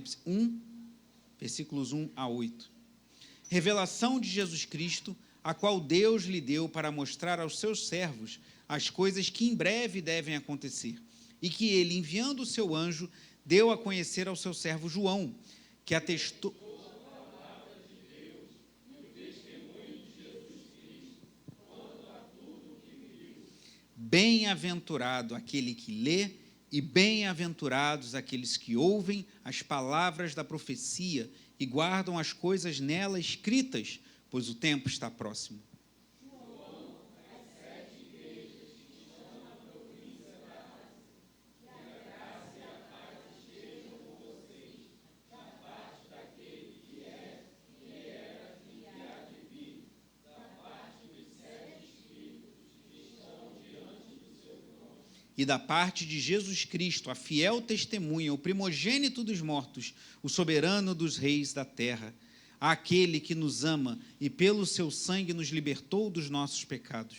Apocalipse 1, versículos 1 a 8. Revelação de Jesus Cristo, a qual Deus lhe deu para mostrar aos seus servos as coisas que em breve devem acontecer, e que ele, enviando o seu anjo, deu a conhecer ao seu servo João, que atestou... Bem-aventurado aquele que lê, e bem-aventurados aqueles que ouvem as palavras da profecia e guardam as coisas nela escritas, pois o tempo está próximo. E da parte de Jesus Cristo, a fiel testemunha, o primogênito dos mortos, o soberano dos reis da terra, aquele que nos ama e pelo seu sangue nos libertou dos nossos pecados.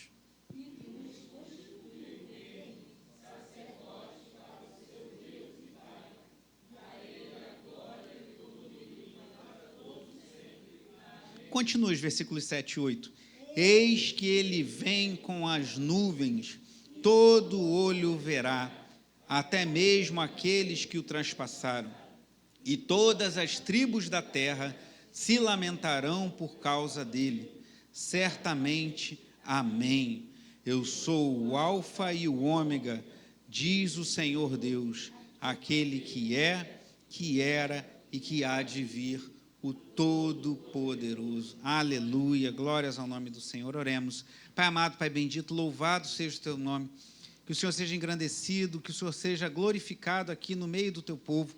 Continue os versículos 7 e 8. Eis que ele vem com as nuvens, todo olho verá, até mesmo aqueles que o transpassaram, e todas as tribos da terra se lamentarão por causa dele. Certamente, amém. Eu sou o Alfa e o Ômega, diz o Senhor Deus, aquele que é, que era e que há de vir, o Todo-Poderoso. Aleluia, glórias ao nome do Senhor. Oremos. Pai amado, Pai bendito, louvado seja o teu nome, que o Senhor seja engrandecido, que o Senhor seja glorificado aqui no meio do teu povo.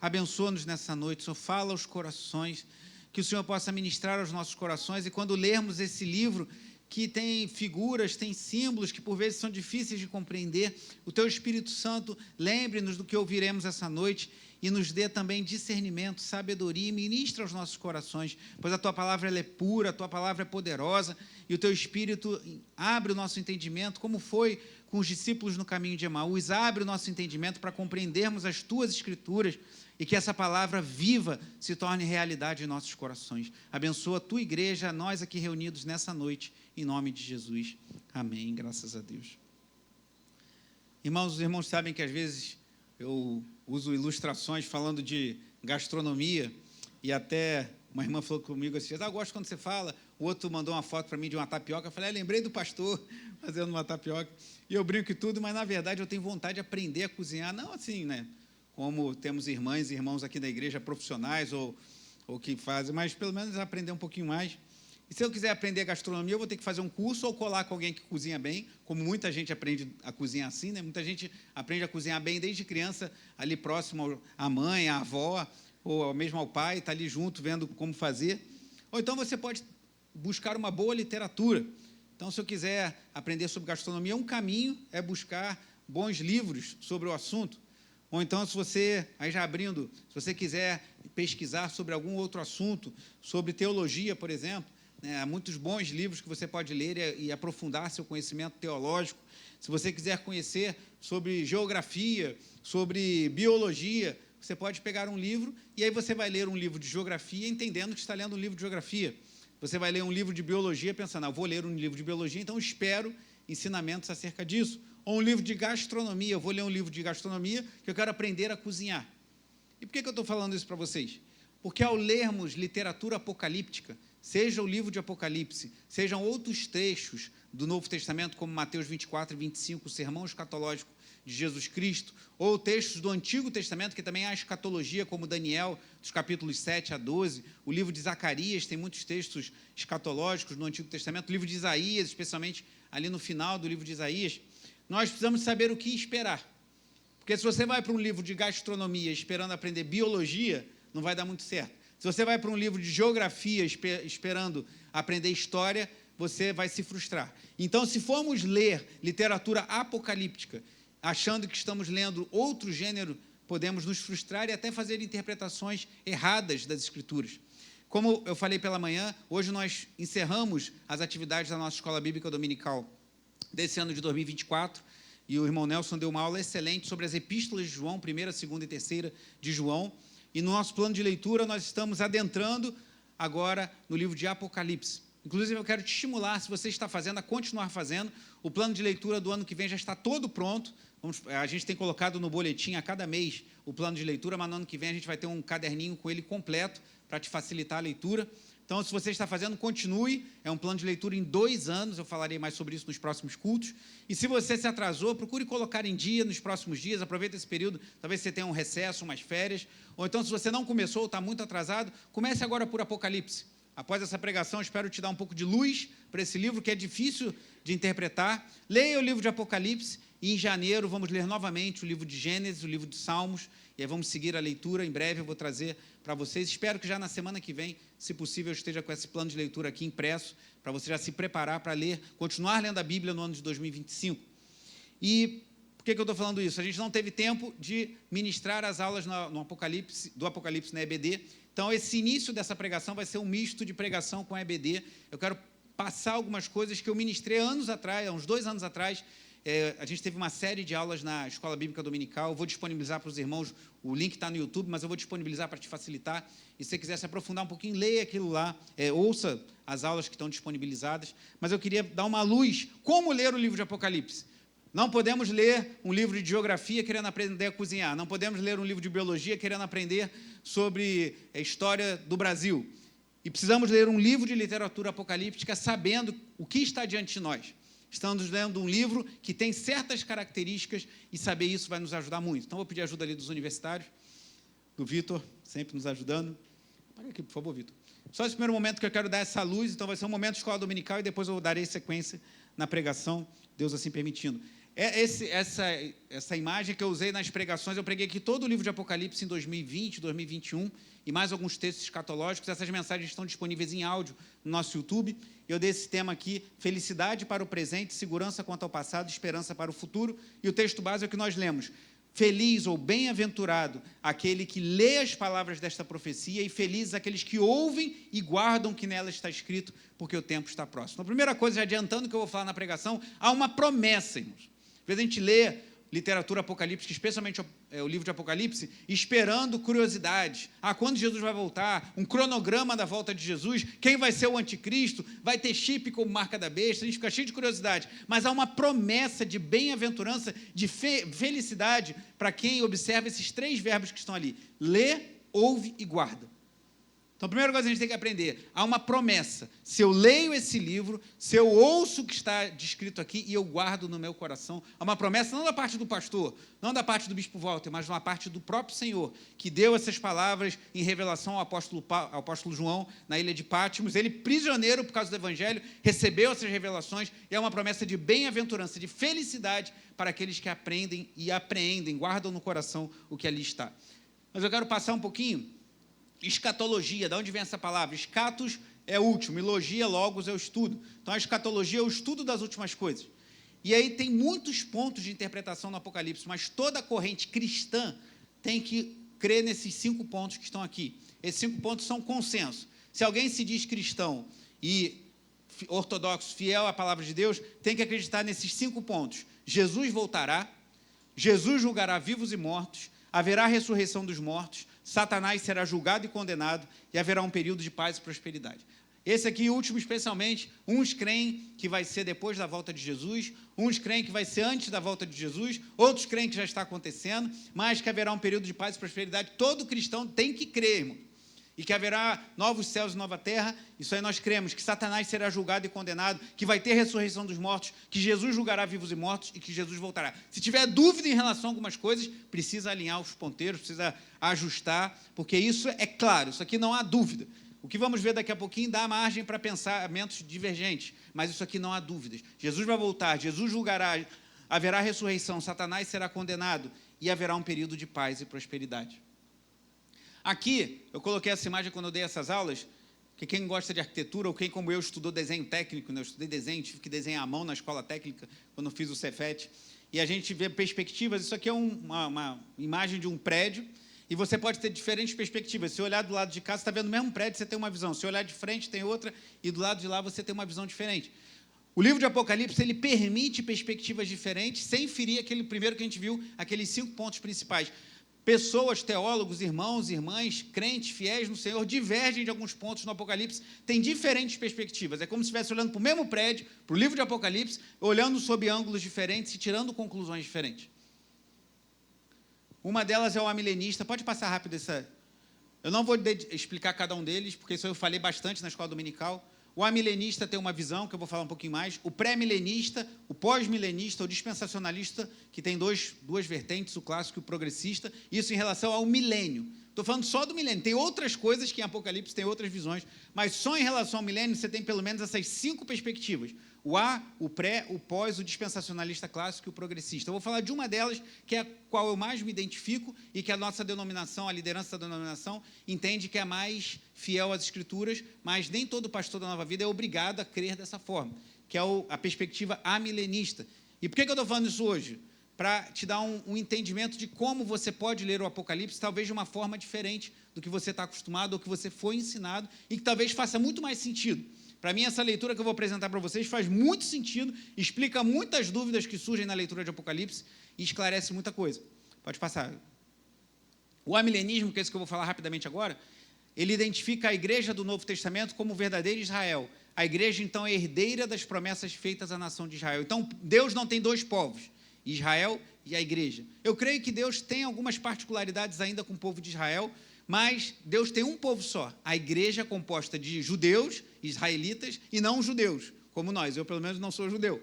Abençoa-nos nessa noite, Senhor, fala aos corações, que o Senhor possa ministrar aos nossos corações, e quando lermos esse livro, que tem figuras, tem símbolos que por vezes são difíceis de compreender, o teu Espírito Santo lembre-nos do que ouviremos essa noite, e nos dê também discernimento, sabedoria, e ministra aos nossos corações, pois a tua palavra ela é pura, a tua palavra é poderosa, e o teu Espírito abre o nosso entendimento, como foi com os discípulos no caminho de Emaús, abre o nosso entendimento para compreendermos as tuas escrituras, e que essa palavra viva se torne realidade em nossos corações. Abençoa a tua igreja, nós aqui reunidos nessa noite, em nome de Jesus. Amém, graças a Deus. Irmãos, os irmãos sabem que às vezes eu uso ilustrações falando de gastronomia, e até uma irmã falou comigo assim, eu gosto quando você fala, o outro mandou uma foto para mim de uma tapioca, eu falei, lembrei do pastor fazendo uma tapioca, e eu brinco e tudo, mas na verdade eu tenho vontade de aprender a cozinhar, não assim, né, como temos irmãs e irmãos aqui da igreja profissionais, ou que fazem, mas pelo menos aprender um pouquinho mais. E se eu quiser aprender gastronomia, eu vou ter que fazer um curso ou colar com alguém que cozinha bem, como muita gente aprende a cozinhar assim, né? Muita gente aprende a cozinhar bem desde criança, ali próximo à mãe, à avó, ou mesmo ao pai, está ali junto, vendo como fazer. Ou então você pode buscar uma boa literatura. Então, se eu quiser aprender sobre gastronomia, um caminho é buscar bons livros sobre o assunto. Ou então, se você, aí já abrindo, se você quiser pesquisar sobre algum outro assunto, sobre teologia, por exemplo, há muitos bons livros que você pode ler e aprofundar seu conhecimento teológico. Se você quiser conhecer sobre geografia, sobre biologia, você pode pegar um livro e aí você vai ler um livro de geografia entendendo que está lendo um livro de geografia. Você vai ler um livro de biologia pensando, eu vou ler um livro de biologia, então espero ensinamentos acerca disso. Ou um livro de gastronomia, eu vou ler um livro de gastronomia que eu quero aprender a cozinhar. E por que eu estou falando isso para vocês? Porque ao lermos literatura apocalíptica, seja o livro de Apocalipse, sejam outros trechos do Novo Testamento, como Mateus 24 e 25, o sermão escatológico de Jesus Cristo, ou textos do Antigo Testamento, que também há escatologia, como Daniel, dos capítulos 7 a 12, o livro de Zacarias, tem muitos textos escatológicos no Antigo Testamento, o livro de Isaías, especialmente ali no final do livro de Isaías, nós precisamos saber o que esperar. Porque se você vai para um livro de gastronomia esperando aprender biologia, não vai dar muito certo. Se você vai para um livro de geografia esperando aprender história, você vai se frustrar. Então, se formos ler literatura apocalíptica, achando que estamos lendo outro gênero, podemos nos frustrar e até fazer interpretações erradas das Escrituras. Como eu falei pela manhã, hoje nós encerramos as atividades da nossa Escola Bíblica Dominical desse ano de 2024, e o irmão Nelson deu uma aula excelente sobre as epístolas de João, 1ª, 2ª e 3ª de João, E no nosso plano de leitura, nós estamos adentrando agora no livro de Apocalipse. Inclusive, eu quero te estimular, se você está fazendo, a continuar fazendo. O plano de leitura do ano que vem já está todo pronto. A gente tem colocado no boletim a cada mês o plano de leitura, mas no ano que vem a gente vai ter um caderninho com ele completo para te facilitar a leitura. Então, se você está fazendo, continue. É um plano de leitura em 2 anos, eu falarei mais sobre isso nos próximos cultos. E se você se atrasou, procure colocar em dia nos próximos dias, aproveita esse período, talvez você tenha um recesso, umas férias. Ou então, se você não começou ou está muito atrasado, comece agora por Apocalipse. Após essa pregação, espero te dar um pouco de luz para esse livro, que é difícil de interpretar. Leia o livro de Apocalipse e, em janeiro, vamos ler novamente o livro de Gênesis, o livro de Salmos, e aí vamos seguir a leitura. Em breve eu vou trazer para vocês. Espero que já na semana que vem, se possível, eu esteja com esse plano de leitura aqui impresso, para você já se preparar para ler, continuar lendo a Bíblia no ano de 2025. E por que eu estou falando isso? A gente não teve tempo de ministrar as aulas do Apocalipse na EBD. Então, esse início dessa pregação vai ser um misto de pregação com a EBD. Eu quero passar algumas coisas que eu ministrei anos atrás, há uns 2 anos atrás. A gente teve uma série de aulas na Escola Bíblica Dominical. Eu vou disponibilizar para os irmãos, o link está no YouTube, mas eu vou disponibilizar para te facilitar. E se você quiser se aprofundar um pouquinho, leia aquilo lá, ouça as aulas que estão disponibilizadas. Mas eu queria dar uma luz, como ler o livro de Apocalipse. Não podemos ler um livro de geografia querendo aprender a cozinhar. Não podemos ler um livro de biologia querendo aprender sobre a história do Brasil. E precisamos ler um livro de literatura apocalíptica sabendo o que está diante de nós. Estamos lendo um livro que tem certas características e saber isso vai nos ajudar muito. Então, vou pedir ajuda ali dos universitários, do Vitor, sempre nos ajudando. Para aqui, por favor, Vitor. Só esse primeiro momento que eu quero dar essa luz, então vai ser um momento de escola dominical e depois eu darei sequência na pregação, Deus assim permitindo. Essa imagem que eu usei nas pregações, eu preguei aqui todo o livro de Apocalipse em 2020, 2021, e mais alguns textos escatológicos. Essas mensagens estão disponíveis em áudio no nosso YouTube. Eu dei esse tema aqui, felicidade para o presente, segurança quanto ao passado, esperança para o futuro. E o texto base é o que nós lemos. Feliz ou bem-aventurado aquele que lê as palavras desta profecia e felizes aqueles que ouvem e guardam o que nela está escrito, porque o tempo está próximo. Então, a primeira coisa, já adiantando o que eu vou falar na pregação, há uma promessa, irmãos. Às vezes a gente lê literatura apocalíptica, especialmente o livro de Apocalipse, esperando curiosidades. Quando Jesus vai voltar? Um cronograma da volta de Jesus? Quem vai ser o anticristo? Vai ter chip como marca da besta? A gente fica cheio de curiosidade. Mas há uma promessa de bem-aventurança, de felicidade, para quem observa esses 3 verbos que estão ali. Lê, ouve e guarda. Então, a primeira coisa que a gente tem que aprender, há uma promessa. Se eu leio esse livro, se eu ouço o que está descrito aqui e eu guardo no meu coração, há uma promessa não da parte do pastor, não da parte do bispo Walter, mas da parte do próprio Senhor, que deu essas palavras em revelação ao apóstolo João, na ilha de Patmos. Ele, prisioneiro por causa do evangelho, recebeu essas revelações e é uma promessa de bem-aventurança, de felicidade para aqueles que aprendem e apreendem, guardam no coração o que ali está. Mas eu quero passar um pouquinho. Escatologia, de onde vem essa palavra? Escatos é último, e logia, logos, é o estudo. Então, a escatologia é o estudo das últimas coisas. E aí tem muitos pontos de interpretação no Apocalipse, mas toda corrente cristã tem que crer nesses 5 pontos que estão aqui. Esses 5 pontos são consenso. Se alguém se diz cristão e ortodoxo, fiel à palavra de Deus, tem que acreditar nesses 5 pontos. Jesus voltará, Jesus julgará vivos e mortos, haverá ressurreição dos mortos, Satanás será julgado e condenado e haverá um período de paz e prosperidade. Esse aqui, último especialmente, uns creem que vai ser depois da volta de Jesus, uns creem que vai ser antes da volta de Jesus, outros creem que já está acontecendo, mas que haverá um período de paz e prosperidade. Todo cristão tem que crer, irmão. E que haverá novos céus e nova terra, isso aí nós cremos, que Satanás será julgado e condenado, que vai ter ressurreição dos mortos, que Jesus julgará vivos e mortos e que Jesus voltará. Se tiver dúvida em relação a algumas coisas, precisa alinhar os ponteiros, precisa ajustar, porque isso é claro, isso aqui não há dúvida. O que vamos ver daqui a pouquinho dá margem para pensamentos divergentes, mas isso aqui não há dúvidas. Jesus vai voltar, Jesus julgará, haverá ressurreição, Satanás será condenado e haverá um período de paz e prosperidade. Aqui, eu coloquei essa imagem quando eu dei essas aulas, que quem gosta de arquitetura, ou quem, como eu, estudou desenho técnico, né? Eu estudei desenho, tive que desenhar à mão na escola técnica, quando eu fiz o Cefet, e a gente vê perspectivas. Isso aqui é uma imagem de um prédio, e você pode ter diferentes perspectivas. Se olhar do lado de cá, você está vendo o mesmo prédio, você tem uma visão. Se olhar de frente, tem outra, e do lado de lá você tem uma visão diferente. O livro de Apocalipse, ele permite perspectivas diferentes, sem ferir aquele primeiro que a gente viu, aqueles 5 pontos principais. Pessoas, teólogos, irmãos, irmãs, crentes, fiéis no Senhor, divergem de alguns pontos no Apocalipse, têm diferentes perspectivas. É como se estivesse olhando para o mesmo prédio, para o livro de Apocalipse, olhando sob ângulos diferentes e tirando conclusões diferentes. Uma delas é o amilenista. Pode passar rápido essa. Eu não vou explicar cada um deles, porque isso eu falei bastante na escola dominical. O amilenista tem uma visão, que eu vou falar um pouquinho mais. O pré-milenista, o pós-milenista, o dispensacionalista, que tem duas vertentes, o clássico e o progressista. Isso em relação ao milênio. Estou falando só do milênio. Tem outras coisas que em Apocalipse tem outras visões, mas só em relação ao milênio você tem pelo menos essas 5 perspectivas. O A, o pré, o pós, o dispensacionalista clássico e o progressista. Eu vou falar de uma delas, que é a qual eu mais me identifico e que a nossa denominação, a liderança da denominação, entende que é mais fiel às Escrituras, mas nem todo pastor da Nova Vida é obrigado a crer dessa forma, que é a perspectiva amilenista. E por que eu estou falando isso hoje? Para te dar um entendimento de como você pode ler o Apocalipse, talvez de uma forma diferente do que você está acostumado ou que você foi ensinado, e que talvez faça muito mais sentido. Para mim, essa leitura que eu vou apresentar para vocês faz muito sentido, explica muitas dúvidas que surgem na leitura de Apocalipse e esclarece muita coisa. Pode passar. O amilenismo, que é isso que eu vou falar rapidamente agora, ele identifica a igreja do Novo Testamento como o verdadeiro Israel. A igreja, então, é herdeira das promessas feitas à nação de Israel. Então, Deus não tem 2 povos, Israel e a igreja. Eu creio que Deus tem algumas particularidades ainda com o povo de Israel, mas Deus tem um povo só, a igreja composta de judeus, israelitas, e não judeus, como nós. Eu, pelo menos, não sou judeu.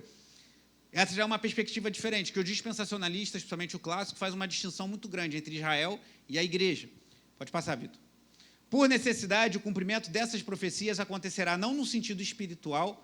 Essa já é uma perspectiva diferente, que os dispensacionalistas, principalmente o clássico, faz uma distinção muito grande entre Israel e a igreja. Pode passar, Vitor. Por necessidade, o cumprimento dessas profecias acontecerá não no sentido espiritual,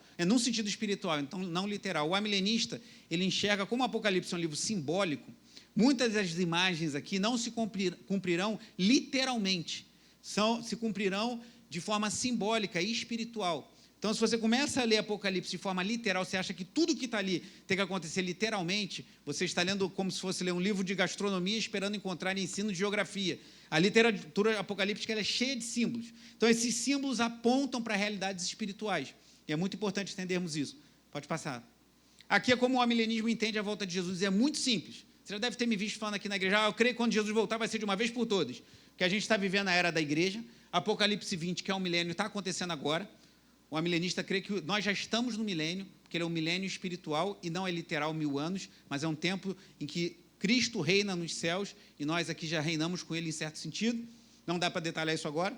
então não literal. O amilenista, ele enxerga como o Apocalipse é um livro simbólico. Muitas das imagens aqui não se cumprirão literalmente, se cumprirão de forma simbólica e espiritual. Então, se você começa a ler Apocalipse de forma literal, você acha que tudo que está ali tem que acontecer literalmente, você está lendo como se fosse ler um livro de gastronomia esperando encontrar ensino de geografia. A literatura apocalíptica ela é cheia de símbolos. Então, esses símbolos apontam para realidades espirituais. E é muito importante entendermos isso. Pode passar. Aqui é como o amilenismo entende a volta de Jesus. É muito simples. Você já deve ter me visto falando aqui na igreja, eu creio que quando Jesus voltar vai ser de uma vez por todas. Porque a gente está vivendo a era da igreja, Apocalipse 20, que é um milênio, está acontecendo agora. O amilenista crê que nós já estamos no milênio, porque ele é um milênio espiritual e não é literal 1000 anos, mas é um tempo em que Cristo reina nos céus e nós aqui já reinamos com ele em certo sentido. Não dá para detalhar isso agora.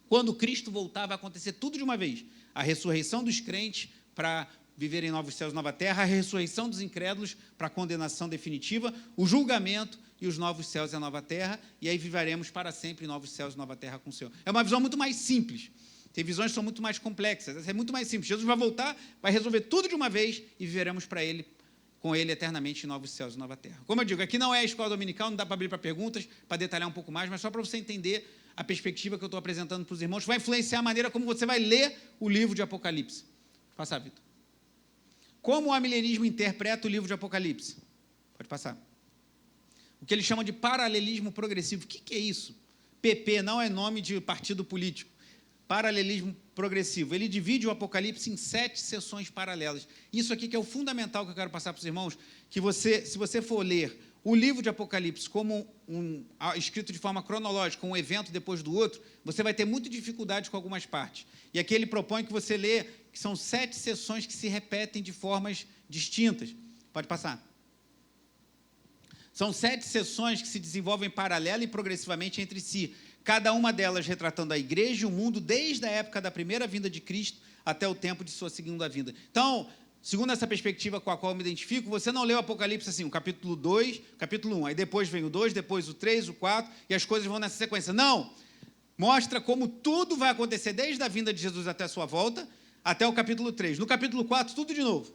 Quando Cristo voltar, vai acontecer tudo de uma vez. A ressurreição dos crentes para viver em novos céus e nova terra, a ressurreição dos incrédulos para a condenação definitiva, o julgamento e os novos céus e a nova terra, e aí viveremos para sempre em novos céus e nova terra com o Senhor. É uma visão muito mais simples. Tem visões que são muito mais complexas. Essa é muito mais simples. Jesus vai voltar, vai resolver tudo de uma vez e viveremos para ele, com ele eternamente em novos céus e nova terra. Como eu digo, aqui não é a escola dominical, não dá para abrir para perguntas, para detalhar um pouco mais, mas só para você entender a perspectiva que eu estou apresentando para os irmãos, que vai influenciar a maneira como você vai ler o livro de Apocalipse. Passa, Vitor. Como o amilenismo interpreta o livro de Apocalipse? Pode passar. O que eles chamam de paralelismo progressivo. O que é isso? PP não é nome de partido político. Paralelismo progressivo. Ele divide o Apocalipse em 7 sessões paralelas. Isso aqui que é o fundamental que eu quero passar para os irmãos, que se você for ler o livro de Apocalipse como escrito de forma cronológica, um evento depois do outro, você vai ter muita dificuldade com algumas partes. E aqui ele propõe que você lê, que são 7 sessões que se repetem de formas distintas. Pode passar. São 7 sessões que se desenvolvem paralela e progressivamente entre si, cada uma delas retratando a igreja e o mundo desde a época da primeira vinda de Cristo até o tempo de sua segunda vinda. Então, segundo essa perspectiva com a qual eu me identifico, você não lê o Apocalipse assim, o capítulo 2, capítulo 1, aí depois vem o 2, depois o 3, o 4, e as coisas vão nessa sequência. Não! Mostra como tudo vai acontecer desde a vinda de Jesus até a sua volta, até o capítulo 3. No capítulo 4, tudo de novo.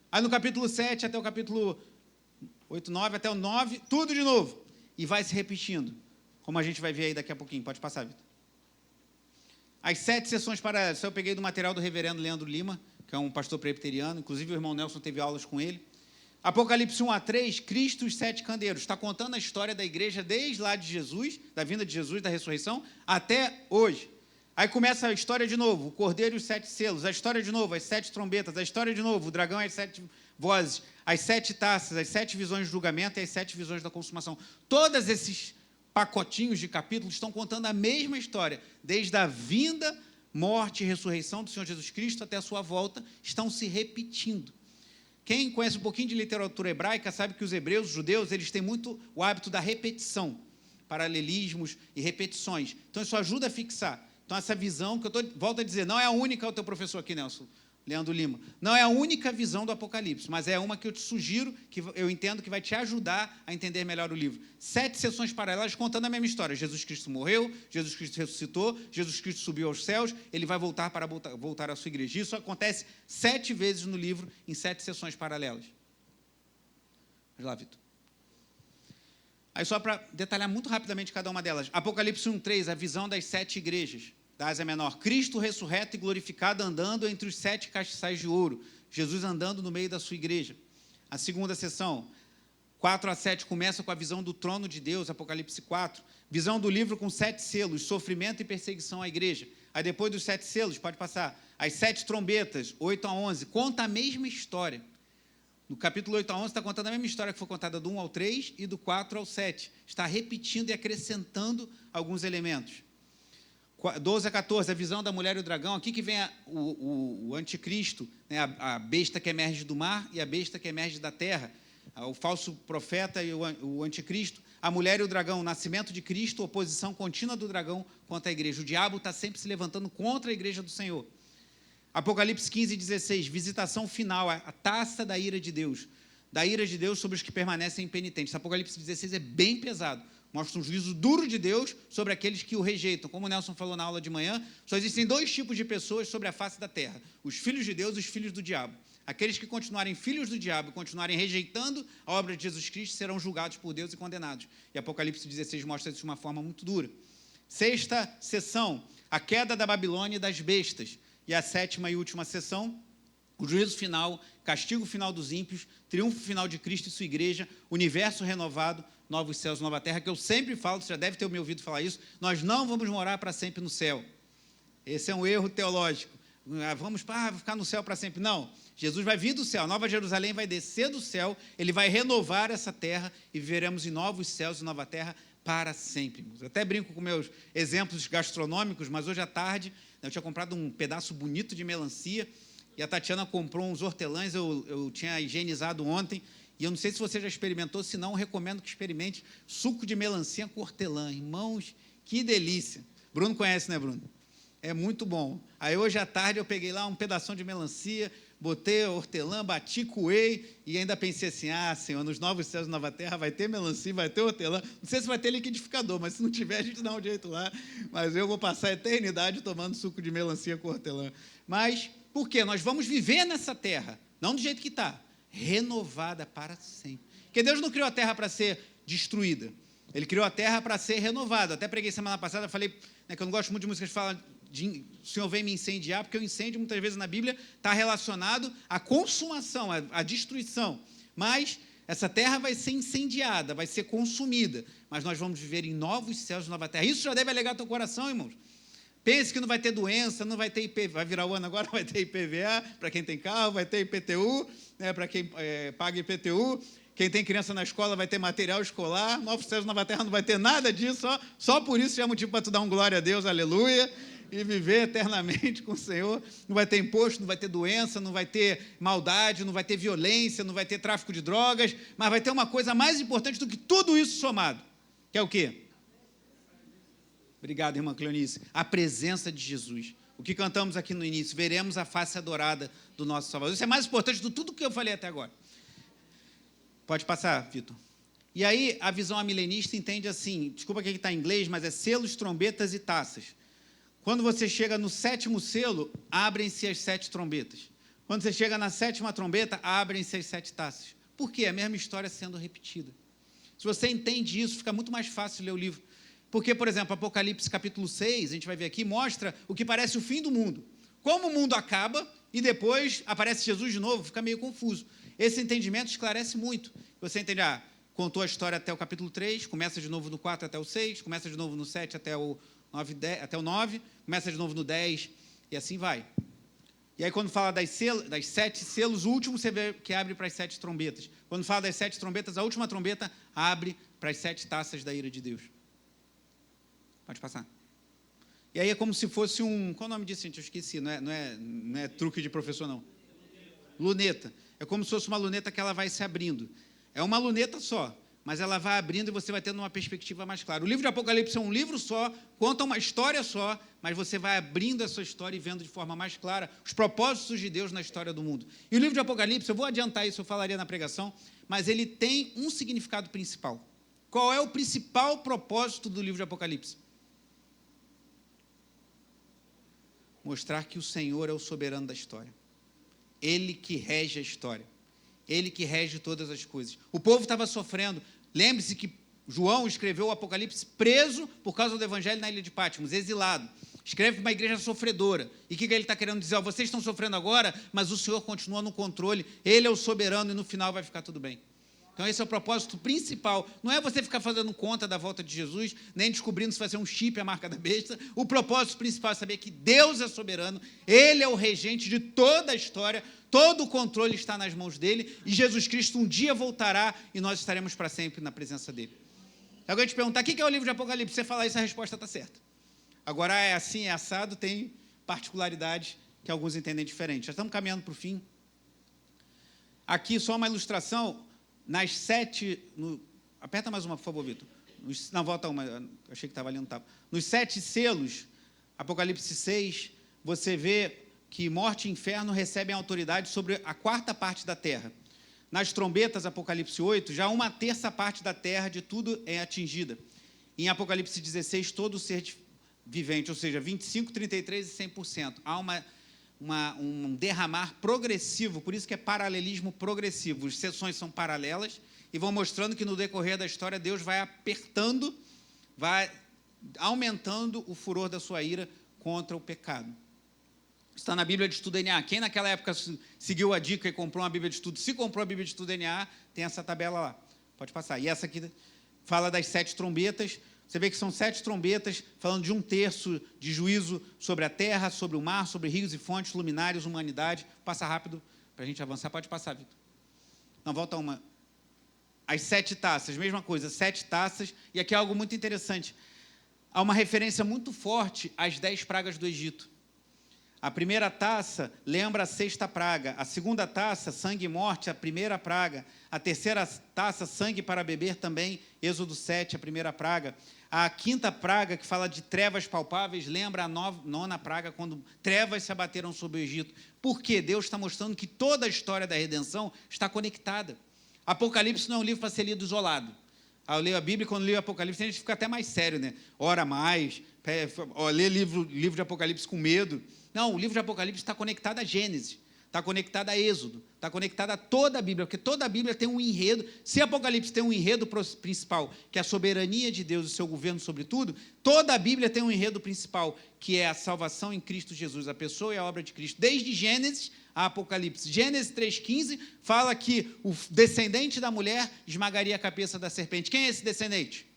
Aí no capítulo 7 até o capítulo 8, 9, até o 9, tudo de novo. E vai se repetindo, como a gente vai ver aí daqui a pouquinho. Pode passar, Vitor. As 7 sessões paralelas, eu peguei do material do reverendo Leandro Lima, que é um pastor presbiteriano, inclusive o irmão Nelson teve aulas com ele. Apocalipse 1 a 3, Cristo e os 7 candeiros. Está contando a história da igreja desde lá de Jesus, da vinda de Jesus, da ressurreição, até hoje. Aí começa a história de novo, o cordeiro e os 7 selos, a história de novo, as 7 trombetas, a história de novo, o dragão e as 7 vozes, as 7 taças, as 7 visões de julgamento e as 7 visões da consumação. Todos esses pacotinhos de capítulos estão contando a mesma história, desde a vinda, morte e ressurreição do Senhor Jesus Cristo até a sua volta, estão se repetindo. Quem conhece um pouquinho de literatura hebraica sabe que os hebreus, os judeus, eles têm muito o hábito da repetição, paralelismos e repetições. Então, isso ajuda a fixar. Então, essa visão que volto a dizer, não é a única, o teu professor aqui, Nelson, Leandro Lima, não é a única visão do Apocalipse, mas é uma que eu te sugiro, que eu entendo que vai te ajudar a entender melhor o livro. 7 sessões paralelas contando a mesma história. Jesus Cristo morreu, Jesus Cristo ressuscitou, Jesus Cristo subiu aos céus, ele vai voltar para voltar à sua igreja. Isso acontece 7 vezes no livro, em 7 sessões paralelas. Vamos lá, Vitor. Aí, só para detalhar muito rapidamente cada uma delas. Apocalipse 1:3, a visão das 7 igrejas da Ásia Menor. Cristo ressurreto e glorificado andando entre os 7 castiçais de ouro. Jesus andando no meio da sua igreja. A segunda sessão, 4-7, começa com a visão do trono de Deus, Apocalipse 4. Visão do livro com 7 selos, sofrimento e perseguição à igreja. Aí, depois dos 7 selos, pode passar, as 7 trombetas, 8-11, conta a mesma história. No capítulo 8-11 está contando a mesma história que foi contada do 1 ao 3 e do 4 ao 7. Está repetindo e acrescentando alguns elementos. 12-14, a visão da mulher e o dragão. Aqui que vem o anticristo, né, a besta que emerge do mar e a besta que emerge da terra. O falso profeta e o anticristo. A mulher e o dragão, o nascimento de Cristo, oposição contínua do dragão contra a igreja. O diabo está sempre se levantando contra a igreja do Senhor. Apocalipse 15:16, visitação final, a taça da ira de Deus sobre os que permanecem impenitentes. Apocalipse 16 é bem pesado, mostra um juízo duro de Deus sobre aqueles que o rejeitam. Como o Nelson falou na aula de manhã, só existem 2 tipos de pessoas sobre a face da terra, os filhos de Deus e os filhos do diabo. Aqueles que continuarem filhos do diabo e continuarem rejeitando a obra de Jesus Cristo serão julgados por Deus e condenados. E Apocalipse 16 mostra isso de uma forma muito dura. 6ª sessão, a queda da Babilônia e das bestas. E a 7ª e última sessão, o juízo final, castigo final dos ímpios, triunfo final de Cristo e sua igreja, universo renovado, novos céus, nova terra, que eu sempre falo, você já deve ter me ouvido falar isso, nós não vamos morar para sempre no céu. Esse é um erro teológico. Vamos ficar no céu para sempre. Não, Jesus vai vir do céu, a Nova Jerusalém vai descer do céu, ele vai renovar essa terra e viveremos em novos céus e nova terra para sempre. Eu até brinco com meus exemplos gastronômicos, mas hoje à tarde eu tinha comprado um pedaço bonito de melancia e a Tatiana comprou uns hortelãs, eu tinha higienizado ontem, e eu não sei se você já experimentou, se não, recomendo que experimente suco de melancia com hortelã. Irmãos, que delícia. Bruno conhece, né, Bruno? É muito bom. Aí hoje à tarde eu peguei lá um pedação de melancia, botei hortelã, bati, coei e ainda pensei assim, Senhor, nos novos céus e nova terra vai ter melancia, vai ter hortelã. Não sei se vai ter liquidificador, mas se não tiver, a gente dá um jeito lá. Mas eu vou passar a eternidade tomando suco de melancia com hortelã. Mas por quê? Nós vamos viver nessa terra, não do jeito que está, renovada para sempre. Porque Deus não criou a terra para ser destruída. Ele criou a terra para ser renovada. Até preguei semana passada, falei, né, que eu não gosto muito de músicas que falam o Senhor vem me incendiar, porque o incêndio, muitas vezes na Bíblia, está relacionado à consumação, à destruição. Mas essa terra vai ser incendiada, vai ser consumida. Mas nós vamos viver em novos céus e nova terra. Isso já deve alegar teu coração, irmãos. Pense que não vai ter doença, não vai ter IPVA, vai virar o ano agora, vai ter IPVA para quem tem carro, vai ter IPTU, né, para quem paga IPTU. Quem tem criança na escola vai ter material escolar. Novos céus e nova terra não vai ter nada disso. Só por isso já é motivo para tu dar um glória a Deus, aleluia. E viver eternamente com o Senhor. Não vai ter imposto, não vai ter doença, não vai ter maldade, não vai ter violência, não vai ter tráfico de drogas, mas vai ter uma coisa mais importante do que tudo isso somado, que é o quê? Obrigado, irmã Cleonice. A presença de Jesus. O que cantamos aqui no início, veremos a face adorada do nosso Salvador. Isso é mais importante do tudo que eu falei até agora. Pode passar, Vitor. E aí, a visão amilenista entende assim, desculpa que aqui está em inglês, mas é selos, trombetas e taças. Quando você chega no 7º selo, abrem-se as 7 trombetas. Quando você chega na 7ª trombeta, abrem-se as 7 taças. Por quê? A mesma história sendo repetida. Se você entende isso, fica muito mais fácil ler o livro. Porque, por exemplo, Apocalipse capítulo 6, a gente vai ver aqui, mostra o que parece o fim do mundo. Como o mundo acaba e depois aparece Jesus de novo, fica meio confuso. Esse entendimento esclarece muito. Você entende, contou a história até o capítulo 3, começa de novo no 4 até o 6, começa de novo no 7 até o 9, começa de novo no 10, e assim vai. E aí, quando fala das 7 selos, o último você vê que abre para as 7 trombetas. Quando fala das 7 trombetas, a última trombeta abre para as 7 taças da ira de Deus. Pode passar. E aí é como se fosse um... Qual é o nome disso, gente? Eu esqueci. Não é truque de professor, não. Luneta. É como se fosse uma luneta que ela vai se abrindo. É uma luneta só, mas ela vai abrindo e você vai tendo uma perspectiva mais clara. O livro de Apocalipse é um livro só, conta uma história só, mas você vai abrindo essa história e vendo de forma mais clara os propósitos de Deus na história do mundo. E o livro de Apocalipse, eu vou adiantar isso, eu falaria na pregação, mas ele tem um significado principal. Qual é o principal propósito do livro de Apocalipse? Mostrar que o Senhor é o soberano da história. Ele que rege a história. Ele que rege todas as coisas. O povo estava sofrendo. Lembre-se que João escreveu o Apocalipse preso por causa do evangelho na ilha de Patmos, exilado. Escreve para uma igreja sofredora. E o que ele está querendo dizer? Vocês estão sofrendo agora, mas o Senhor continua no controle. Ele é o soberano e no final vai ficar tudo bem. Então, esse é o propósito principal. Não é você ficar fazendo conta da volta de Jesus, nem descobrindo se vai ser um chip, a marca da besta. O propósito principal é saber que Deus é soberano, Ele é o regente de toda a história, todo o controle está nas mãos dEle, e Jesus Cristo um dia voltará e nós estaremos para sempre na presença dEle. Alguém te perguntar, o que é o livro de Apocalipse? Se você falar isso, a resposta está certa. Agora, é assim, é assado, tem particularidades que alguns entendem diferente. Já estamos caminhando para o fim. Aqui, só uma ilustração... Nas 7... aperta mais uma, por favor, Vitor. Não, volta uma. Achei que estava ali, não estava. Nos 7 selos, Apocalipse 6, você vê que morte e inferno recebem autoridade sobre a 4ª parte da terra. Nas trombetas, Apocalipse 8, já 1/3 parte da terra de tudo é atingida. Em Apocalipse 16, todo ser vivente, ou seja, 25, 33 e 100%. Há um derramar progressivo, por isso que é paralelismo progressivo. As seções são paralelas e vão mostrando que no decorrer da história Deus vai apertando, vai aumentando o furor da sua ira contra o pecado. Está na Bíblia de Estudo NA. Quem naquela época seguiu a dica e comprou uma Bíblia de Estudo, se comprou a Bíblia de Estudo NA, tem essa tabela lá. Pode passar. E essa aqui fala das 7 trombetas. Você vê que são 7 trombetas, falando de 1/3 de juízo sobre a terra, sobre o mar, sobre rios e fontes, luminares, humanidade. Passa rápido para a gente avançar. Pode passar, Vitor. Não, volta uma. As 7 taças, mesma coisa, 7 taças. E aqui é algo muito interessante. Há uma referência muito forte às 10 pragas do Egito. A primeira taça lembra a 6ª praga. A segunda taça, sangue e morte, a primeira praga. A terceira taça, sangue para beber também, Êxodo 7, a primeira praga. A 5ª praga, que fala de trevas palpáveis, lembra a 9ª praga, quando trevas se abateram sobre o Egito. Por quê? Deus está mostrando que toda a história da redenção está conectada. Apocalipse não é um livro para ser lido isolado. Eu leio a Bíblia, quando leio o Apocalipse, a gente fica até mais sério, né? Ora mais, lê livro de Apocalipse com medo. Não, o livro de Apocalipse está conectado a Gênesis, está conectado a Êxodo, está conectado a toda a Bíblia, porque toda a Bíblia tem um enredo. Se Apocalipse tem um enredo principal, que é a soberania de Deus e o seu governo sobre tudo, toda a Bíblia tem um enredo principal, que é a salvação em Cristo Jesus, a pessoa e a obra de Cristo, desde Gênesis a Apocalipse. Gênesis 3,15 fala que o descendente da mulher esmagaria a cabeça da serpente. Quem é esse descendente?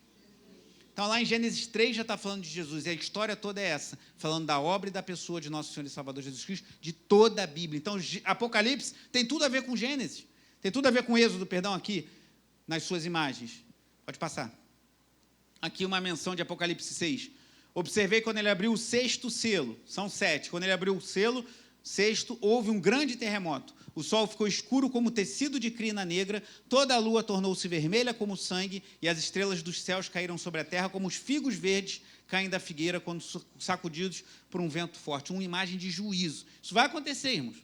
Então, lá em Gênesis 3 já está falando de Jesus, e a história toda é essa, falando da obra e da pessoa de nosso Senhor e Salvador Jesus Cristo, de toda a Bíblia. Então, Apocalipse tem tudo a ver com Gênesis, tem tudo a ver com Êxodo, perdão, aqui, nas suas imagens. Pode passar. Aqui uma menção de Apocalipse 6. Observei quando ele abriu o 6º selo, são 7, quando ele abriu o selo, 6º, houve um grande terremoto. O sol ficou escuro como tecido de crina negra, toda a lua tornou-se vermelha como sangue, e as estrelas dos céus caíram sobre a terra como os figos verdes caem da figueira quando sacudidos por um vento forte. Uma imagem de juízo. Isso vai acontecer, irmãos.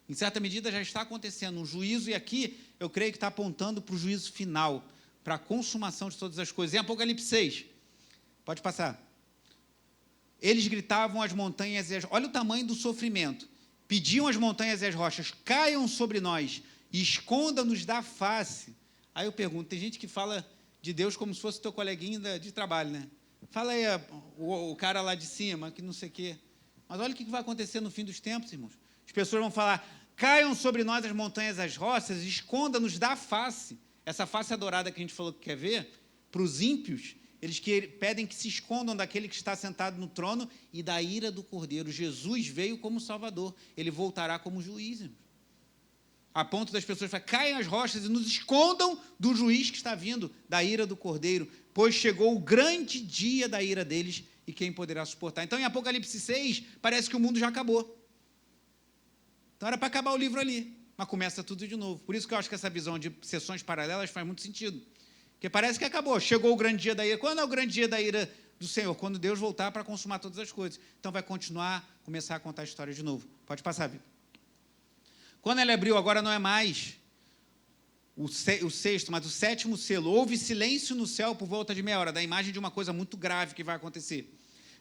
Em certa medida já está acontecendo um juízo, e aqui eu creio que está apontando para o juízo final, para a consumação de todas as coisas. Em Apocalipse 6, pode passar. Eles gritavam às montanhas e as... Olha o tamanho do sofrimento. Pediam às montanhas e às rochas, caiam sobre nós e esconda-nos da face. Aí eu pergunto, tem gente que fala de Deus como se fosse teu coleguinha de trabalho, né? Fala aí o cara lá de cima, que não sei o quê. Mas olha o que vai acontecer no fim dos tempos, irmãos. As pessoas vão falar, caiam sobre nós as montanhas e as rochas e esconda-nos da face. Essa face adorada que a gente falou que quer ver, para os ímpios, eles pedem que se escondam daquele que está sentado no trono e da ira do Cordeiro. Jesus veio como Salvador, ele voltará como juiz. Irmãos. a ponto das pessoas falarem, caem as rochas e nos escondam do juiz que está vindo, da ira do Cordeiro, pois chegou o grande dia da ira deles, e quem poderá suportar? Então, em Apocalipse 6, parece que o mundo já acabou. Então, era para acabar o livro ali, mas começa tudo de novo. Por isso que eu acho que essa visão de sessões paralelas faz muito sentido. Porque parece que acabou, chegou o grande dia da ira. Quando é o grande dia da ira do Senhor? Quando Deus voltar para consumar todas as coisas. Então, vai começar a contar a história de novo. Pode passar, Vitor. Quando ele abriu, agora não é mais o sexto, mas o sétimo selo. Houve silêncio no céu por volta de meia hora, da imagem de uma coisa muito grave que vai acontecer.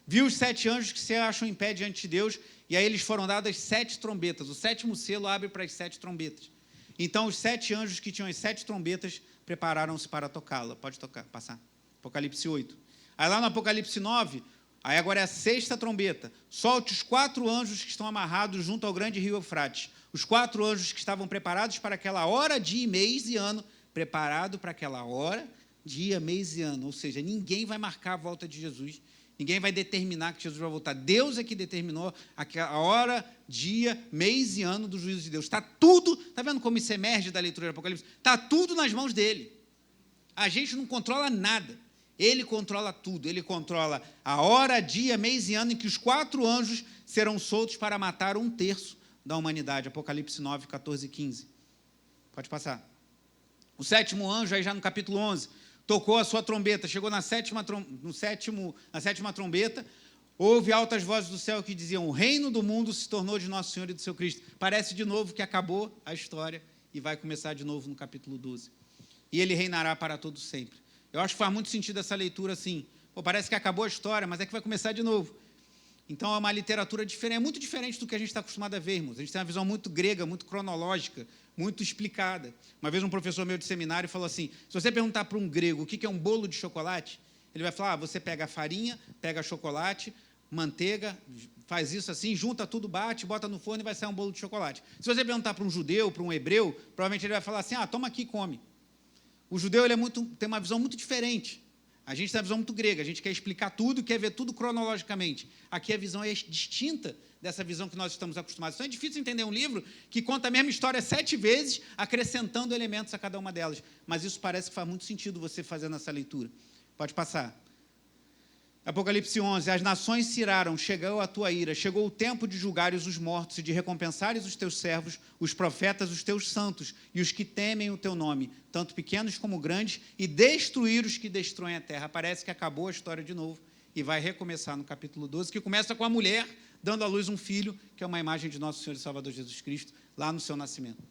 Viu os 7 anjos que se acham em pé diante de Deus, e a eles foram dadas 7 trombetas. O sétimo selo abre para as 7 trombetas. Então, os 7 anjos que tinham as 7 trombetas prepararam-se para tocá-la. Pode tocar, passar. Apocalipse 8. Aí lá no Apocalipse 9, aí agora é a 6ª trombeta. Solte os 4 anjos que estão amarrados junto ao grande rio Eufrates. Os 4 anjos que estavam preparados para aquela hora, dia, mês e ano. Preparado para aquela hora, dia, mês e ano. Ou seja, ninguém vai marcar a volta de Jesus. Ninguém vai determinar que Jesus vai voltar. Deus é que determinou a hora, dia, mês e ano do juízo de Deus. Está tudo, está vendo como isso emerge da leitura do Apocalipse? Está tudo nas mãos dele. A gente não controla nada. Ele controla tudo. Ele controla a hora, dia, mês e ano em que os 4 anjos serão soltos para matar 1/3 da humanidade. Apocalipse 9, 14 e 15. Pode passar. O 7º anjo, aí já no capítulo 11, tocou a sua trombeta, chegou na sétima trombeta, houve altas vozes do céu que diziam, o reino do mundo se tornou de Nosso Senhor e do seu Cristo. Parece de novo que acabou a história e vai começar de novo no capítulo 12. E ele reinará para todo sempre. Eu acho que faz muito sentido essa leitura assim. Parece que acabou a história, mas é que vai começar de novo. Então, é uma literatura diferente, é muito diferente do que a gente está acostumado a ver, irmãos. A gente tem uma visão muito grega, muito cronológica, muito explicada. Uma vez um professor meu de seminário falou assim, se você perguntar para um grego o que é um bolo de chocolate, ele vai falar, você pega a farinha, pega chocolate, manteiga, faz isso assim, junta tudo, bate, bota no forno e vai sair um bolo de chocolate. Se você perguntar para um judeu, para um hebreu, provavelmente ele vai falar assim, toma aqui e come. O judeu tem uma visão muito diferente. A gente tem uma visão muito grega, a gente quer explicar tudo, quer ver tudo cronologicamente. Aqui a visão é distinta dessa visão que nós estamos acostumados. Então é difícil entender um livro que conta a mesma história 7 vezes, acrescentando elementos a cada uma delas. Mas isso parece que faz muito sentido você fazendo essa leitura. Pode passar. Apocalipse 11, as nações se iraram, chegou a tua ira, chegou o tempo de julgares os mortos e de recompensares os teus servos, os profetas, os teus santos e os que temem o teu nome, tanto pequenos como grandes, e destruir os que destroem a terra. Parece que acabou a história de novo e vai recomeçar no capítulo 12, que começa com a mulher dando à luz um filho, que é uma imagem de nosso Senhor e Salvador Jesus Cristo, lá no seu nascimento.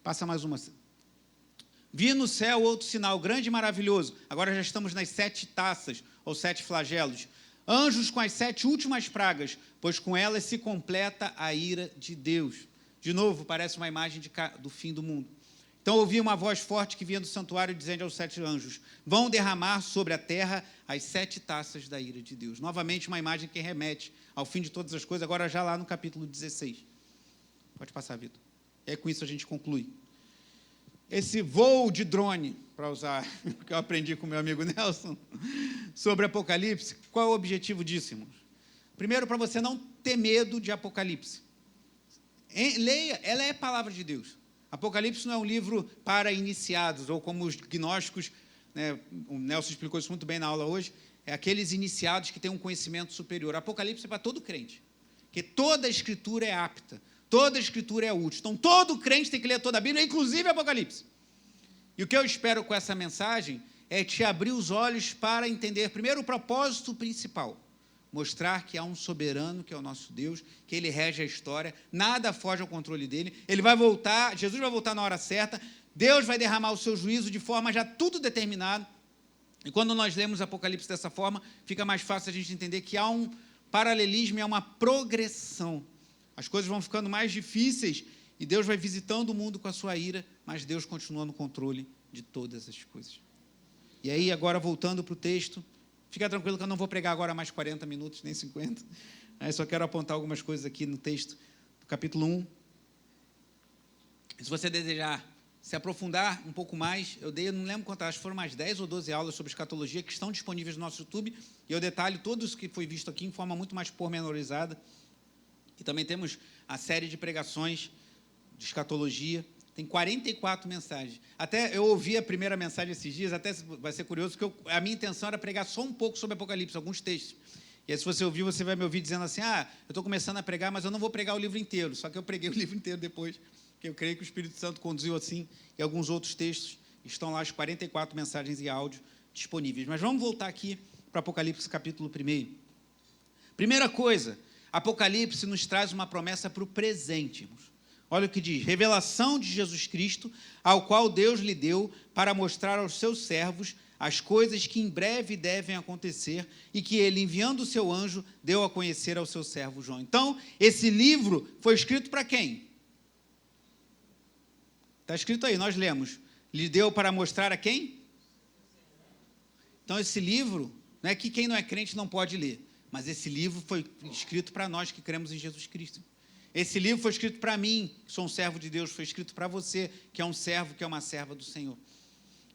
Passa mais uma. Vi no céu outro sinal grande e maravilhoso. Agora já estamos nas 7 taças, ou 7 flagelos. Anjos com as 7 últimas pragas, pois com elas se completa a ira de Deus. De novo, parece uma imagem do fim do mundo. Então ouvi uma voz forte que vinha do santuário, dizendo aos 7 anjos, vão derramar sobre a terra as 7 taças da ira de Deus. Novamente, uma imagem que remete ao fim de todas as coisas, agora já lá no capítulo 16. Pode passar, Vitor. E aí, com isso a gente conclui. Esse voo de drone, para usar o que eu aprendi com meu amigo Nelson, sobre Apocalipse, qual é o objetivo disso, irmãos? Primeiro, para você não ter medo de Apocalipse. Leia, ela é a palavra de Deus. Apocalipse não é um livro para iniciados, ou como os gnósticos, né, o Nelson explicou isso muito bem na aula hoje, é aqueles iniciados que têm um conhecimento superior. Apocalipse é para todo crente, porque toda a Escritura é apta. Toda a Escritura é útil. Então, todo crente tem que ler toda a Bíblia, inclusive Apocalipse. E o que eu espero com essa mensagem é te abrir os olhos para entender, primeiro, o propósito principal. Mostrar que há um soberano, que é o nosso Deus, que ele rege a história, nada foge ao controle dele. Ele vai voltar, Jesus vai voltar na hora certa, Deus vai derramar o seu juízo de forma já tudo determinado. E quando nós lemos Apocalipse dessa forma, fica mais fácil a gente entender que há um paralelismo e há uma progressão. As coisas vão ficando mais difíceis e Deus vai visitando o mundo com a sua ira, mas Deus continua no controle de todas as coisas. E aí, agora, voltando para o texto, fica tranquilo que eu não vou pregar agora mais 40 minutos, nem 50. Eu só quero apontar algumas coisas aqui no texto do capítulo 1. Se você desejar se aprofundar um pouco mais, eu não lembro quantas, acho que foram mais 10 ou 12 aulas sobre escatologia que estão disponíveis no nosso YouTube, e eu detalho tudo isso que foi visto aqui em forma muito mais pormenorizada. E também temos a série de pregações de escatologia, Tem 44 mensagens. Até eu ouvi a primeira mensagem esses dias, até vai ser curioso, porque a minha intenção era pregar só um pouco sobre Apocalipse, alguns textos. E aí, se você ouvir, você vai me ouvir dizendo assim, eu estou começando a pregar, mas eu não vou pregar o livro inteiro. Só que eu preguei o livro inteiro depois, porque eu creio que o Espírito Santo conduziu assim, e alguns outros textos estão lá, as 44 mensagens em áudio disponíveis. Mas vamos voltar aqui para Apocalipse, capítulo 1. Primeira coisa, Apocalipse nos traz uma promessa para o presente, irmãos. Olha o que diz: revelação de Jesus Cristo, ao qual Deus lhe deu para mostrar aos seus servos as coisas que em breve devem acontecer e que ele, enviando o seu anjo, deu a conhecer ao seu servo João. Então, esse livro foi escrito para quem? Está escrito aí, nós lemos. Lhe deu para mostrar a quem? Então, esse livro, não é que quem não é crente não pode ler, mas esse livro foi escrito para nós que cremos em Jesus Cristo. Esse livro foi escrito para mim, que sou um servo de Deus, foi escrito para você, que é um servo, que é uma serva do Senhor.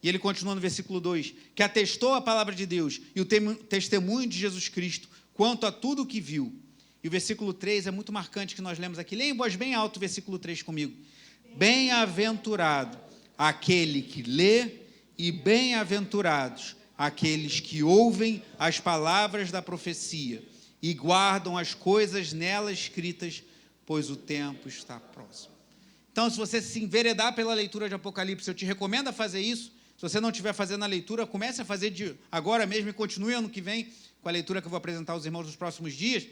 E ele continua no versículo 2, que atestou a palavra de Deus e o testemunho de Jesus Cristo quanto a tudo o que viu. E o versículo 3 é muito marcante que nós lemos aqui. Leia em voz bem alto o versículo 3 comigo. Bem-aventurado aquele que lê e bem-aventurados aqueles que ouvem as palavras da profecia e guardam as coisas nela escritas, pois o tempo está próximo. Então, se você se enveredar pela leitura de Apocalipse, eu te recomendo a fazer isso. Se você não estiver fazendo a leitura, comece a fazer de agora mesmo e continue ano que vem com a leitura que eu vou apresentar aos irmãos nos próximos dias.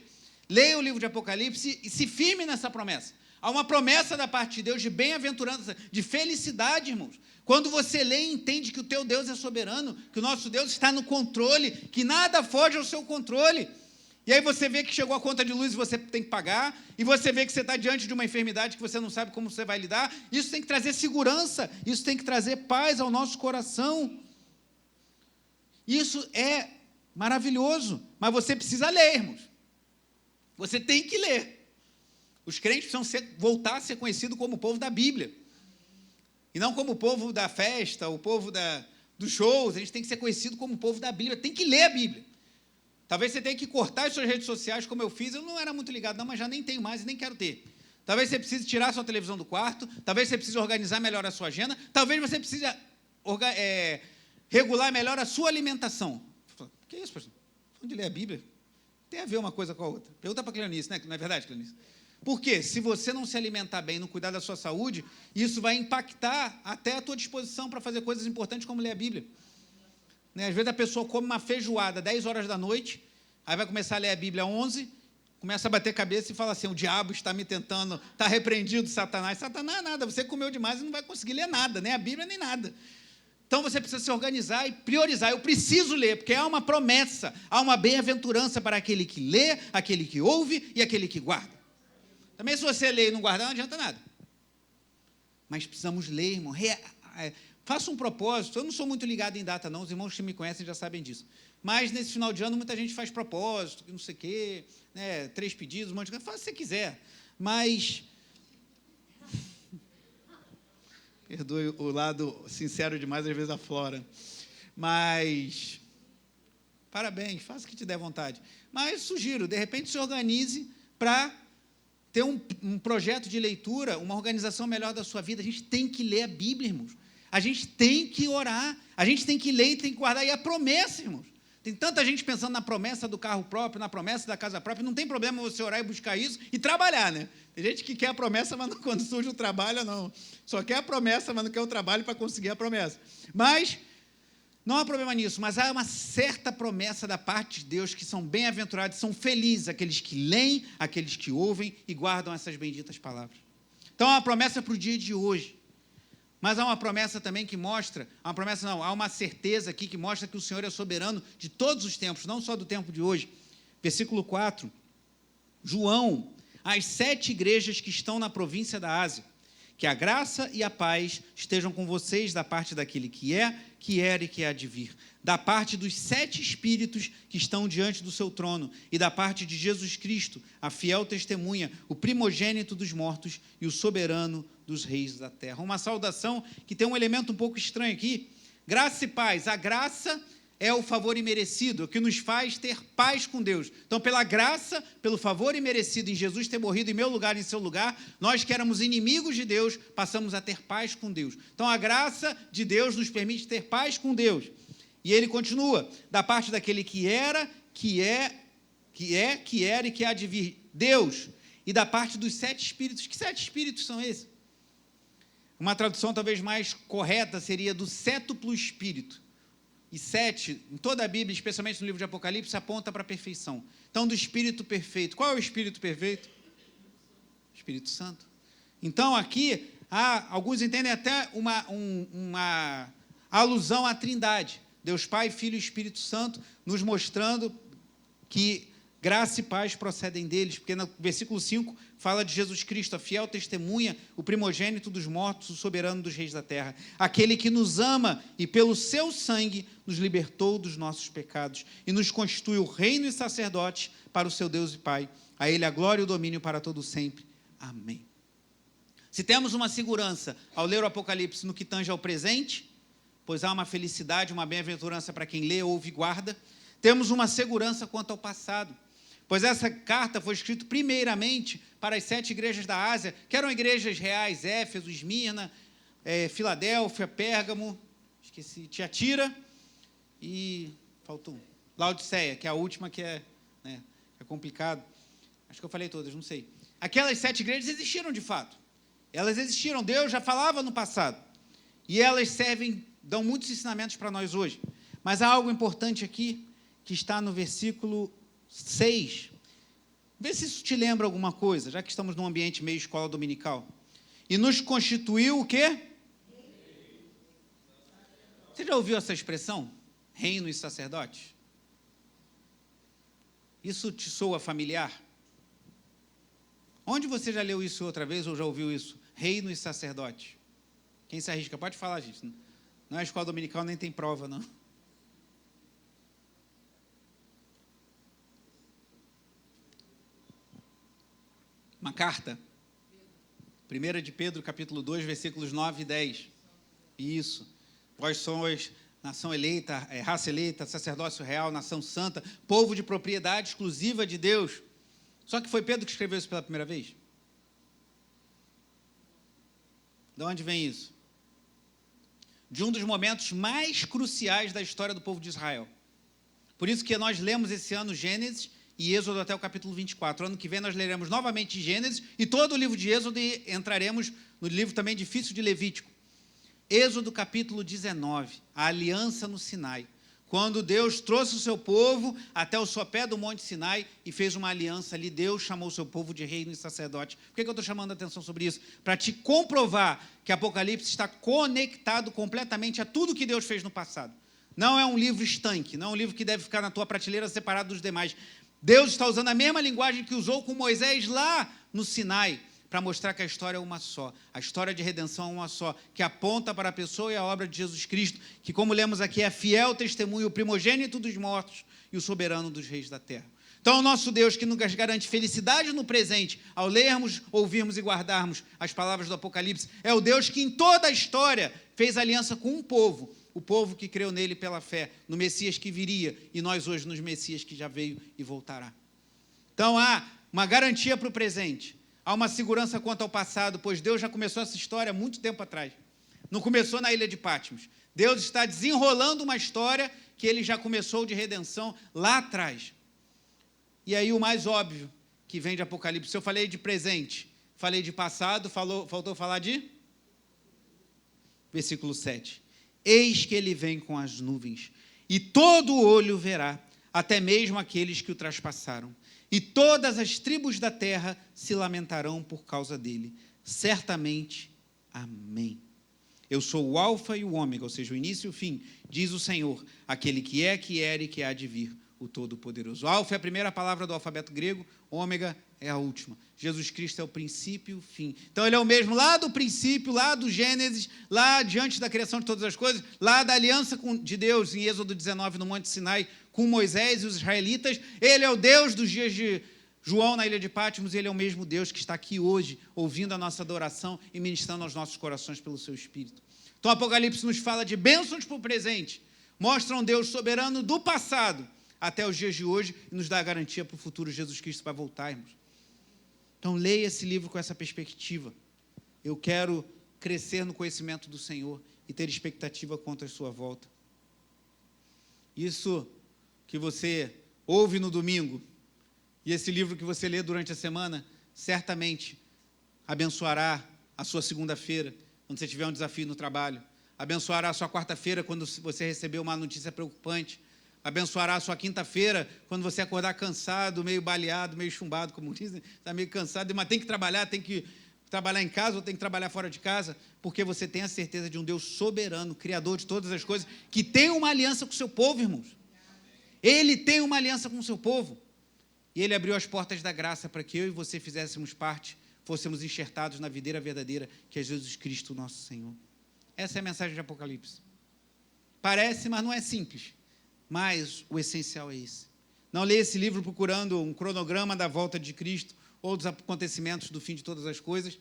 Leia o livro de Apocalipse e se firme nessa promessa. Há uma promessa da parte de Deus de bem-aventurança, de felicidade, irmãos. Quando você lê e entende que o teu Deus é soberano, que o nosso Deus está no controle, que nada foge ao seu controle. E aí você vê que chegou a conta de luz e você tem que pagar, e você vê que você está diante de uma enfermidade que você não sabe como você vai lidar. Isso tem que trazer segurança, isso tem que trazer paz ao nosso coração. Isso é maravilhoso, mas você precisa ler, irmãos. Você tem que ler. Os crentes precisam voltar a ser conhecidos como o povo da Bíblia. E não como o povo da festa, o povo dos shows. A gente tem que ser conhecido como o povo da Bíblia. Tem que ler a Bíblia. Talvez você tenha que cortar as suas redes sociais, como eu fiz. Eu não era muito ligado, não, mas já nem tenho mais e nem quero ter. Talvez você precise tirar a sua televisão do quarto. Talvez você precise organizar melhor a sua agenda. Talvez você precise regular melhor a sua alimentação. O que é isso, pastor? Falando de ler a Bíblia. Tem a ver uma coisa com a outra. Pergunta para a Cleonice, né? Não é verdade, Cleonice? Por quê? Se você não se alimentar bem, não cuidar da sua saúde, isso vai impactar até a tua disposição para fazer coisas importantes como ler a Bíblia. Né? Às vezes a pessoa come uma feijoada 10 horas da noite, aí vai começar a ler a Bíblia 11, começa a bater cabeça e fala assim, o diabo está me tentando, está repreendido, Satanás. Satanás nada, você comeu demais e não vai conseguir ler nada, nem a Bíblia, nem nada. Então você precisa se organizar e priorizar. Eu preciso ler, porque há uma promessa, há uma bem-aventurança para aquele que lê, aquele que ouve e aquele que guarda. Também se você lê e não guardar, não adianta nada. Mas precisamos ler, irmão. Faça um propósito. Eu não sou muito ligado em data, não. Os irmãos que me conhecem já sabem disso. Mas, nesse final de ano, muita gente faz propósito, não sei o quê, né, 3 pedidos, um monte de coisa. Faça se você quiser. Mas, perdoe o lado sincero demais, às vezes aflora. Mas, parabéns, faça o que te der vontade. Mas, sugiro, de repente, se organize para ter um projeto de leitura, uma organização melhor da sua vida. A gente tem que ler a Bíblia, irmãos. A gente tem que orar. A gente tem que ler e tem que guardar. E a promessa, irmãos. Tem tanta gente pensando na promessa do carro próprio, na promessa da casa própria. Não tem problema você orar e buscar isso e trabalhar, né? Tem gente que quer a promessa, mas quando surge o trabalho, não. Só quer a promessa, mas não quer o trabalho para conseguir a promessa. Mas não há problema nisso, mas há uma certa promessa da parte de Deus que são bem-aventurados, são felizes aqueles que leem, aqueles que ouvem e guardam essas benditas palavras. Então, há uma promessa para o dia de hoje. Mas há uma promessa também que mostra, há uma certeza aqui que mostra que o Senhor é soberano de todos os tempos, não só do tempo de hoje. Versículo 4, João, as 7 igrejas que estão na província da Ásia, que a graça e a paz estejam com vocês da parte daquele que é, que era e que há de vir, da parte dos 7 espíritos que estão diante do seu trono e da parte de Jesus Cristo, a fiel testemunha, o primogênito dos mortos e o soberano dos reis da terra. Uma saudação que tem um elemento um pouco estranho aqui. Graça e paz. A graça é o favor imerecido, o que nos faz ter paz com Deus. Então, pela graça, pelo favor imerecido em Jesus ter morrido em meu lugar, em seu lugar, nós que éramos inimigos de Deus, passamos a ter paz com Deus. Então, a graça de Deus nos permite ter paz com Deus. E ele continua, da parte daquele que era, que era e que há de vir, Deus, e da parte dos 7 espíritos. Que 7 espíritos são esses? Uma tradução talvez mais correta seria do sétuplo espírito. E 7, em toda a Bíblia, especialmente no livro de Apocalipse, aponta para a perfeição. Então, do Espírito perfeito. Qual é o Espírito perfeito? Espírito Santo. Então, aqui, alguns entendem até uma alusão à Trindade. Deus Pai, Filho e Espírito Santo, nos mostrando que graça e paz procedem deles, porque no versículo 5 fala de Jesus Cristo, a fiel testemunha, o primogênito dos mortos, o soberano dos reis da terra, aquele que nos ama e pelo seu sangue nos libertou dos nossos pecados e nos constitui o reino e sacerdote para o seu Deus e Pai. A ele a glória e o domínio para todo sempre. Amém. Se temos uma segurança ao ler o Apocalipse no que tange ao presente, pois há uma felicidade, uma bem-aventurança para quem lê, ouve e guarda, temos uma segurança quanto ao passado, pois essa carta foi escrita primeiramente para as 7 igrejas da Ásia, que eram igrejas reais, Éfeso, Esmirna, Filadélfia, Pérgamo, Tiatira e faltou Laodiceia, que é a última que é complicado. Acho que eu falei todas, não sei. Aquelas 7 igrejas existiram de fato. Elas existiram, Deus já falava no passado. E elas dão muitos ensinamentos para nós hoje. Mas há algo importante aqui, que está no versículo 6. Vê se isso te lembra alguma coisa, já que estamos num ambiente meio escola dominical. E nos constituiu o quê? Você já ouviu essa expressão? Reino e sacerdote? Isso te soa familiar? Onde você já leu isso outra vez ou já ouviu isso? Reino e sacerdote. Quem se arrisca? Pode falar, gente. Não é escola dominical, nem tem prova, não. Uma carta. 1 de Pedro, capítulo 2, versículos 9 e 10. Isso. Vós sois nação eleita, raça eleita, sacerdócio real, nação santa, povo de propriedade exclusiva de Deus. Só que foi Pedro que escreveu isso pela primeira vez? De onde vem isso? De um dos momentos mais cruciais da história do povo de Israel. Por isso que nós lemos esse ano Gênesis e Êxodo até o capítulo 24. Ano que vem nós leremos novamente Gênesis e todo o livro de Êxodo e entraremos no livro também difícil de Levítico. Êxodo capítulo 19, a aliança no Sinai. Quando Deus trouxe o seu povo até o sopé do Monte Sinai e fez uma aliança ali, Deus chamou o seu povo de reino e sacerdote. Por que eu estou chamando a atenção sobre isso? Para te comprovar que Apocalipse está conectado completamente a tudo que Deus fez no passado. Não é um livro estanque, não é um livro que deve ficar na tua prateleira separado dos demais. Deus está usando a mesma linguagem que usou com Moisés lá no Sinai, para mostrar que a história é uma só, a história de redenção é uma só, que aponta para a pessoa e a obra de Jesus Cristo, que, como lemos aqui, é fiel testemunho, o primogênito dos mortos e o soberano dos reis da terra. Então, o nosso Deus, que nos garante felicidade no presente, ao lermos, ouvirmos e guardarmos as palavras do Apocalipse, é o Deus que, em toda a história, fez aliança com um povo, o povo que creu nele pela fé, no Messias que viria, e nós hoje nos Messias que já veio e voltará. Então, há uma garantia para o presente. Há uma segurança quanto ao passado, pois Deus já começou essa história há muito tempo atrás. Não começou na ilha de Patmos. Deus está desenrolando uma história que ele já começou de redenção lá atrás. E aí o mais óbvio que vem de Apocalipse. Se eu falei de presente, falei de passado, faltou falar de? Versículo 7. Eis que ele vem com as nuvens, e todo olho verá, até mesmo aqueles que o traspassaram. E todas as tribos da terra se lamentarão por causa dele. Certamente, amém. Eu sou o alfa e o ômega, ou seja, o início e o fim, diz o Senhor, aquele que é, que era e que há de vir, o Todo-Poderoso. Alfa é a primeira palavra do alfabeto grego, ômega é a última. Jesus Cristo é o princípio e o fim. Então, ele é o mesmo lá do princípio, lá do Gênesis, lá diante da criação de todas as coisas, lá da aliança de Deus, em Êxodo 19, no Monte Sinai, com Moisés e os israelitas. Ele é o Deus dos dias de João na ilha de Patmos, e ele é o mesmo Deus que está aqui hoje, ouvindo a nossa adoração e ministrando aos nossos corações pelo seu Espírito. Então, o Apocalipse nos fala de bênçãos para o presente, Mostra um Deus soberano do passado até os dias de hoje e nos dá a garantia para o futuro. Jesus Cristo vai voltar, irmãos. Então, leia esse livro com essa perspectiva. Eu quero crescer no conhecimento do Senhor e ter expectativa quanto à sua volta. Isso que você ouve no domingo e esse livro que você lê durante a semana, certamente abençoará a sua segunda-feira, quando você tiver um desafio no trabalho. Abençoará a sua quarta-feira, quando você receber uma notícia preocupante. Abençoará a sua quinta-feira, quando você acordar cansado, meio baleado, meio chumbado, como dizem, está meio cansado, mas tem que trabalhar em casa ou tem que trabalhar fora de casa, porque você tem a certeza de um Deus soberano, criador de todas as coisas, que tem uma aliança com o seu povo, irmãos. Ele tem uma aliança com o seu povo. E Ele abriu as portas da graça para que eu e você fizéssemos parte, fôssemos enxertados na videira verdadeira, que é Jesus Cristo, nosso Senhor. Essa é a mensagem de Apocalipse. Parece, mas não é simples. Mas o essencial é esse. Não leia esse livro procurando um cronograma da volta de Cristo ou dos acontecimentos do fim de todas as coisas.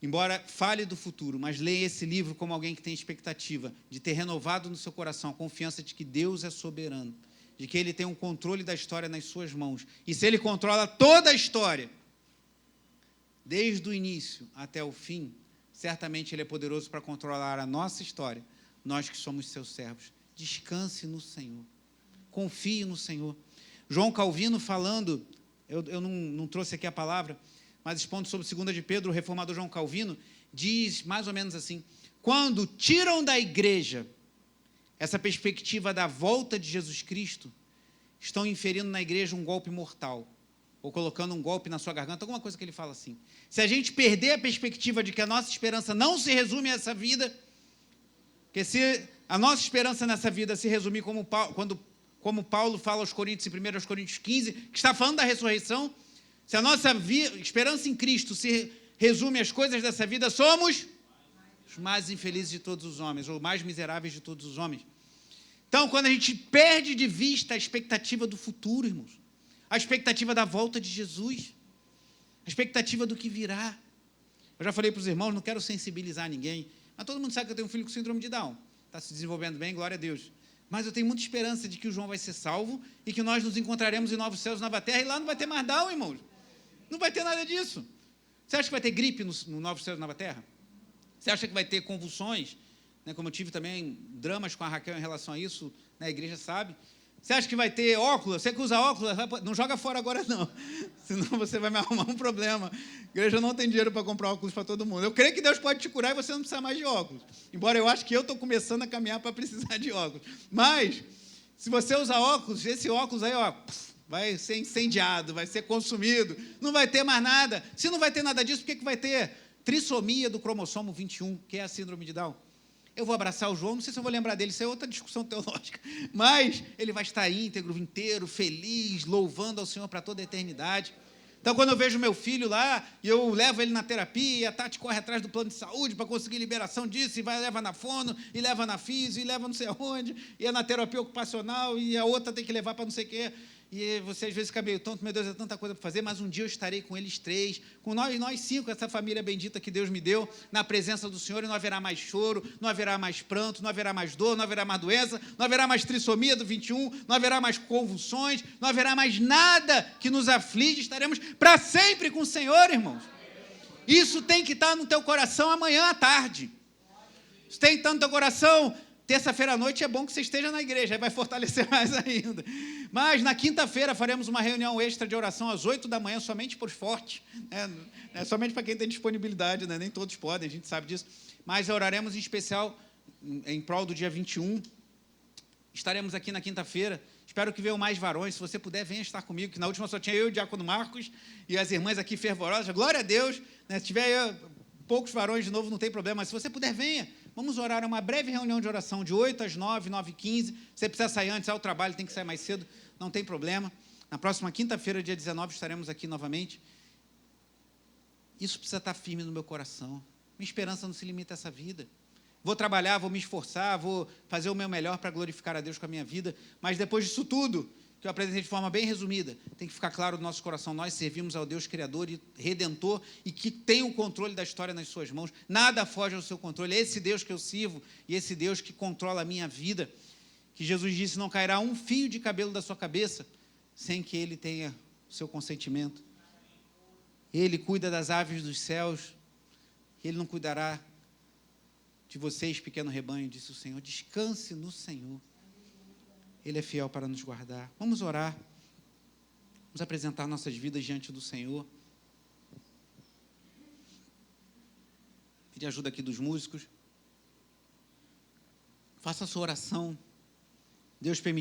Embora fale do futuro, mas leia esse livro como alguém que tem expectativa de ter renovado no seu coração a confiança de que Deus é soberano, de que Ele tem um controle da história nas suas mãos. E se Ele controla toda a história, desde o início até o fim, certamente Ele é poderoso para controlar a nossa história, nós que somos seus servos. Descanse no Senhor, confie no Senhor. João Calvino falando, eu não trouxe aqui a palavra, mas expondo sobre 2 de Pedro, o reformador João Calvino, diz mais ou menos assim: quando tiram da igreja essa perspectiva da volta de Jesus Cristo, estão inferindo na igreja um golpe mortal, ou colocando um golpe na sua garganta, alguma coisa que ele fala assim. Se a gente perder a perspectiva de que a nossa esperança não se resume a essa vida, que se a nossa esperança nessa vida se resumir como Paulo fala aos Coríntios, em 1 Coríntios 15, que está falando da ressurreição, se a nossa esperança em Cristo se resume às coisas dessa vida, somos os mais infelizes de todos os homens, ou mais miseráveis de todos os homens. Então, quando a gente perde de vista a expectativa do futuro, irmãos, a expectativa da volta de Jesus, a expectativa do que virá. Eu já falei para os irmãos, não quero sensibilizar ninguém, mas todo mundo sabe que eu tenho um filho com síndrome de Down. Está se desenvolvendo bem, glória a Deus. Mas eu tenho muita esperança de que o João vai ser salvo e que nós nos encontraremos em novos céus, nova terra, e lá não vai ter mais Down, irmãos. Não vai ter nada disso. Você acha que vai ter gripe no novos céus, nova terra? Você acha que vai ter convulsões? Né, como eu tive também dramas com a Raquel em relação a isso, né, a igreja sabe. Você acha que vai ter óculos? Você que usa óculos, não joga fora agora não, senão você vai me arrumar um problema. A igreja não tem dinheiro para comprar óculos para todo mundo. Eu creio que Deus pode te curar e você não precisa mais de óculos. Embora eu acho que eu estou começando a caminhar para precisar de óculos. Mas, se você usar óculos, esse óculos aí, ó, vai ser incendiado, vai ser consumido, não vai ter mais nada. Se não vai ter nada disso, por que vai ter trissomia do cromossomo 21, que é a síndrome de Down? Eu vou abraçar o João, não sei se eu vou lembrar dele, isso é outra discussão teológica, mas ele vai estar íntegro, inteiro, feliz, louvando ao Senhor para toda a eternidade. Então, quando eu vejo meu filho lá, e eu levo ele na terapia, e a Tati corre atrás do plano de saúde para conseguir liberação disso, e leva na fono, e leva na fisio, e leva não sei aonde, e é na terapia ocupacional, e a outra tem que levar para não sei o quê. E você às vezes fica meio tonto, meu Deus, é tanta coisa para fazer, mas um dia eu estarei com eles 3, com nós 5, essa família bendita que Deus me deu, na presença do Senhor, e não haverá mais choro, não haverá mais pranto, não haverá mais dor, não haverá mais doença, não haverá mais trissomia do 21, não haverá mais convulsões, não haverá mais nada que nos aflige, estaremos para sempre com o Senhor, irmãos. Isso tem que estar no teu coração amanhã à tarde. Isso tem que estar no teu coração. Terça-feira à noite é bom que você esteja na igreja, aí vai fortalecer mais ainda. Mas na quinta-feira faremos uma reunião extra de oração às 8 da manhã, somente para os fortes, né? Somente para quem tem disponibilidade, né? Nem todos podem, a gente sabe disso. Mas oraremos em especial em prol do dia 21. Estaremos aqui na quinta-feira. Espero que venham mais varões. Se você puder, venha estar comigo, que na última só tinha eu e o diácono Marcos e as irmãs aqui fervorosas. Glória a Deus. Né? Se tiver poucos varões de novo, não tem problema. Mas se você puder, venha. Vamos orar uma breve reunião de oração de 8 às 9, 9h15. Se você precisa sair antes, ao trabalho, tem que sair mais cedo, não tem problema. Na próxima quinta-feira, dia 19, estaremos aqui novamente. Isso precisa estar firme no meu coração. Minha esperança não se limita a essa vida. Vou trabalhar, vou me esforçar, vou fazer o meu melhor para glorificar a Deus com a minha vida, mas depois disso tudo, que eu apresentei de forma bem resumida, tem que ficar claro no nosso coração. Nós servimos ao Deus Criador e Redentor e que tem o controle da história nas suas mãos. Nada foge ao seu controle. É esse Deus que eu sirvo e esse Deus que controla a minha vida. Que Jesus disse, não cairá um fio de cabelo da sua cabeça sem que Ele tenha o seu consentimento. Ele cuida das aves dos céus. Ele não cuidará de vocês, pequeno rebanho, disse o Senhor. Descanse no Senhor. Ele é fiel para nos guardar. Vamos orar. Vamos apresentar nossas vidas diante do Senhor. Pedir ajuda aqui dos músicos. Faça a sua oração. Deus permite.